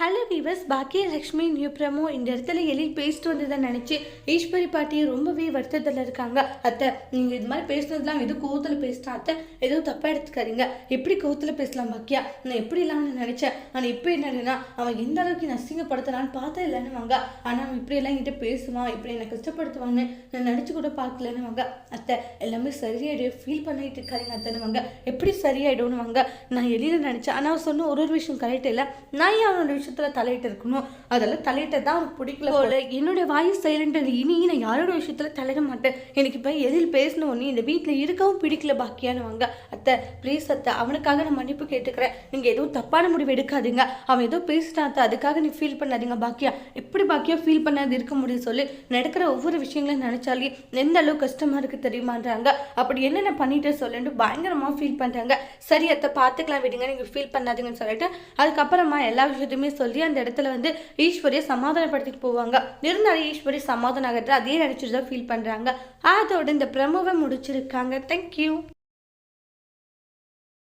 Hello viewers, Baakiyalakshmi new promo இந்த இடத்துல எழில் பேசிட்டு வந்ததை நினச்சி ஈஸ்வரி பாட்டியை ரொம்பவே வருத்தத்தில் இருக்காங்க. அத்தை, நீங்கள் இது மாதிரி பேசுனதுலாம் ஏதோ கோவத்தில் பேசிட்டா அத்தை, ஏதோ தப்பாக எடுத்துக்காதீங்க. எப்படி கோவத்தில் பேசலாம் பாக்கியா? நான் எப்படி இல்லாமல் நினச்சேன். ஆனால் இப்போ என்னன்னா அவன் எந்த அளவுக்கு நான் அசிங்கப்படுத்தினான்னு பார்த்தா இல்லைன்னு வாங்க. ஆனால் அவன் இப்படியெல்லாம் என்கிட்ட பேசுவான், இப்படி என்னை கஷ்டப்படுத்துவான்னு நான் நினச்சி கூட பார்க்கலன்னு வாங்க. அத்தை, எல்லாமே சரியாயிடும், ஃபீல் பண்ணிட்டு இருக்காருங்க அத்தைன்னு வாங்க. எப்படி சரியாயிடும்னு வாங்க. நான் எழில நினச்சேன், ஆனால் அவன் சொன்ன ஒரு விஷயம் கரெக்ட் இல்லை. நான் ஏன் அவனோட விஷயத்துல தலையிட்டு இருக்கணும்? அதெல்லாம் தலையிட்ட தான் அவனுக்கு பிடிக்கல போல. என்னோட வாய்ஸ் சைலண்ட். இனி நான் யாரோட விஷயத்துல தலையிட மாட்டேன். எனக்கு இப்போ எதில் பேசணும்னு இந்த வீட்டில் இருக்கவும் பிடிக்கல பாக்கியான்னு வாங்க. அத்தை ப்ளீஸ் அத்தை, அவனுக்காக நான் மன்னிப்பு கேட்டுக்கிறேன். நீங்க எதுவும் தப்பான முடிவு எடுக்காதீங்க. அவன் ஏதோ பேசிட்டான் அத்தை, அதுக்காக நீ ஃபீல் பண்ணாதீங்க பாக்கியா. எப்படி பாக்கியா ஃபீல் பண்ணாது இருக்க முடியும் சொல்லி? நடக்கிற ஒவ்வொரு விஷயங்களும் நினைச்சாலே எந்த அளவுக்கு கஷ்டமா இருக்கு தெரியுமான்றாங்க. அப்படி என்னென்ன பண்ணிட்டு சொல்லிட்டு பயங்கரமா ஃபீல் பண்றாங்க. சரி அத்தை, பார்த்துக்கலாம் விடுங்க, நீங்க ஃபீல் பண்ணாதீங்கன்னு சொல்லிட்டு அதுக்கப்புறமா எல்லா விஷயத்தையுமே சொல்லி அந்த இடத்துல ஈஸ்வரியை சமாதானப்படுத்திட்டு போவாங்க. இருந்தாலும் ஈஸ்வரி சமாதானம் ஆகிறது அதே நினைச்சிட்டு தான் ஃபீல் பண்றாங்க. அதோட இந்த ப்ரமோவை முடிச்சிருக்காங்க. தேங்க்யூ.